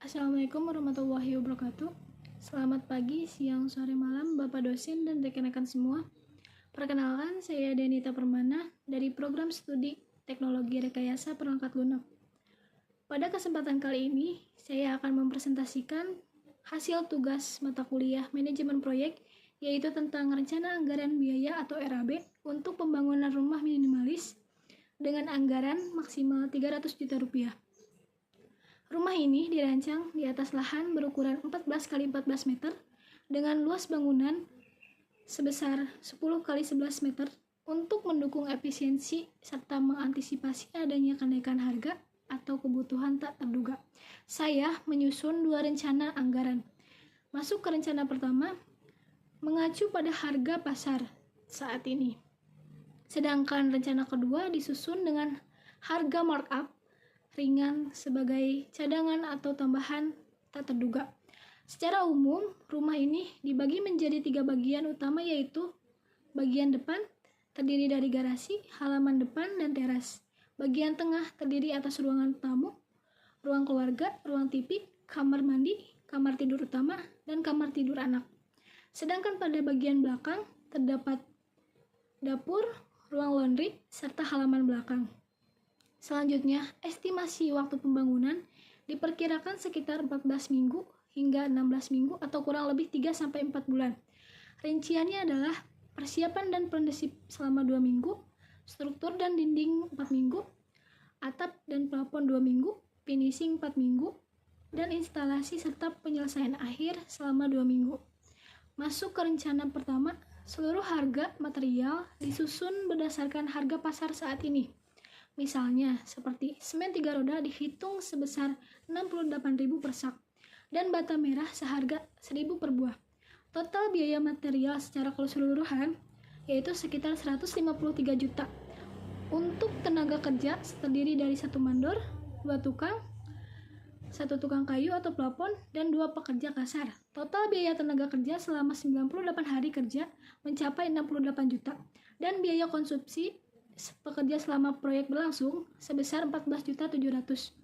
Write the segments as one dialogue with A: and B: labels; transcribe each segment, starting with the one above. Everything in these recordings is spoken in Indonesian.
A: Assalamualaikum warahmatullahi wabarakatuh. Selamat pagi, siang, sore, malam, Bapak dosen dan rekan-rekan semua. Perkenalkan, saya Denita Permana dari Program Studi Teknologi Rekayasa Perangkat Lunak. Pada kesempatan kali ini, saya akan mempresentasikan hasil tugas mata kuliah Manajemen Proyek, yaitu tentang Rencana Anggaran Biaya atau RAB untuk pembangunan rumah minimalis dengan anggaran maksimal 300 juta rupiah. Rumah ini dirancang di atas lahan berukuran 14 x 14 meter dengan luas bangunan sebesar 10 x 11 meter untuk mendukung efisiensi serta mengantisipasi adanya kenaikan harga atau kebutuhan tak terduga. Saya menyusun dua rencana anggaran. Masuk ke rencana pertama, mengacu pada harga pasar saat ini. Sedangkan rencana kedua disusun dengan harga markup ringan sebagai cadangan atau tambahan tak terduga. Secara umum, rumah ini dibagi menjadi 3 bagian utama, yaitu bagian depan terdiri dari garasi, halaman depan, dan teras. Bagian tengah terdiri atas ruangan tamu, ruang keluarga, ruang TV, kamar mandi, kamar tidur utama, dan kamar tidur anak. Sedangkan pada bagian belakang terdapat dapur, ruang laundry, serta halaman belakang. Selanjutnya, estimasi waktu pembangunan diperkirakan sekitar 14 minggu hingga 16 minggu atau kurang lebih 3-4 bulan. Rinciannya adalah persiapan dan pendesip selama 2 minggu, struktur dan dinding 4 minggu, atap dan plafon 2 minggu, finishing 4 minggu, dan instalasi serta penyelesaian akhir selama 2 minggu. Masuk ke rencana pertama, seluruh harga material disusun berdasarkan harga pasar saat ini. Misalnya, seperti semen 3 roda dihitung sebesar 68.000 per sak dan bata merah seharga 1.000 per buah. Total biaya material secara keseluruhan yaitu sekitar 153 juta. Untuk tenaga kerja terdiri dari 1 mandor, 2 tukang, 1 tukang kayu atau plafon, dan 2 pekerja kasar. Total biaya tenaga kerja selama 98 hari kerja mencapai 68 juta dan biaya konsumsi pekerja selama proyek berlangsung sebesar 14.700.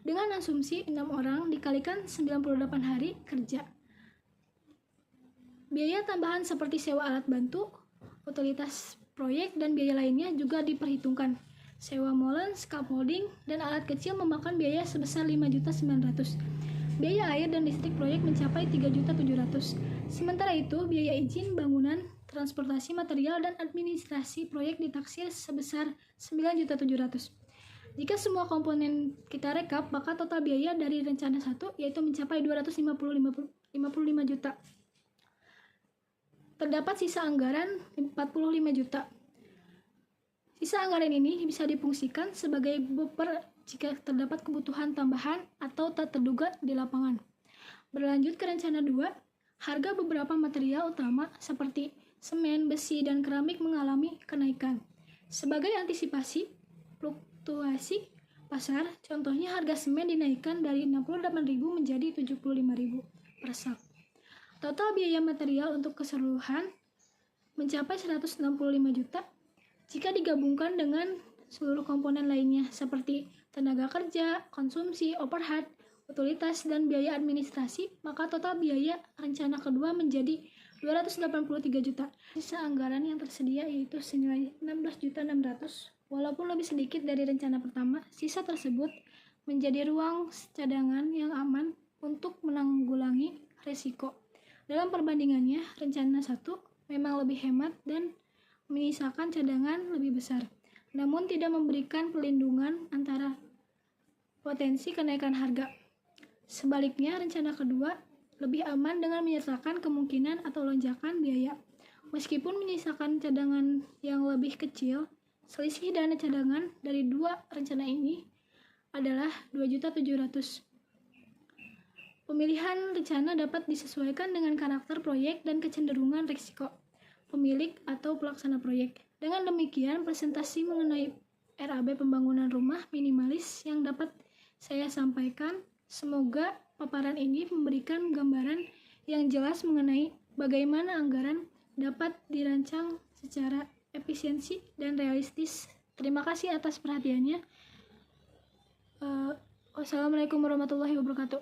A: Dengan asumsi 6 orang dikalikan 98 hari kerja. Biaya tambahan seperti sewa alat bantu, utilitas proyek, dan biaya lainnya juga diperhitungkan. Sewa molen, scaffolding, dan alat kecil memakan biaya sebesar 5.900. Biaya air dan listrik proyek mencapai 3.700. Sementara itu, biaya izin bangunan, transportasi material, dan administrasi proyek ditaksir sebesar 9.700. Jika semua komponen kita rekap, maka total biaya dari rencana 1 yaitu mencapai 255 juta. Terdapat sisa anggaran 45 juta. Sisa anggaran ini bisa difungsikan sebagai buffer jika terdapat kebutuhan tambahan atau tak terduga di lapangan. Berlanjut ke rencana 2, harga beberapa material utama seperti semen, besi, dan keramik mengalami kenaikan. Sebagai antisipasi fluktuasi pasar, contohnya harga semen dinaikkan dari 68.000 menjadi 75.000 per sak. Total biaya material untuk keseluruhan mencapai 165 juta jika digabungkan dengan seluruh komponen lainnya seperti tenaga kerja, konsumsi, overhead, utilitas, dan biaya administrasi, maka total biaya rencana kedua menjadi 283 juta. Sisa anggaran yang tersedia yaitu senilai 16.600. Walaupun lebih sedikit dari rencana pertama, sisa tersebut menjadi ruang cadangan yang aman untuk menanggulangi risiko. Dalam perbandingannya, rencana 1 memang lebih hemat dan menyisakan cadangan lebih besar, namun tidak memberikan perlindungan antara potensi kenaikan harga. Sebaliknya, rencana kedua lebih aman dengan menyertakan kemungkinan atau lonjakan biaya. Meskipun menyisakan cadangan yang lebih kecil, selisih dana cadangan dari dua rencana ini adalah 2.700. Pemilihan rencana dapat disesuaikan dengan karakter proyek dan kecenderungan risiko pemilik atau pelaksana proyek. Dengan demikian, presentasi mengenai RAB pembangunan rumah minimalis yang dapat saya sampaikan. Semoga paparan ini memberikan gambaran yang jelas mengenai bagaimana anggaran dapat dirancang secara efisiensi dan realistis. Terima kasih atas perhatiannya. Wassalamualaikum warahmatullahi wabarakatuh.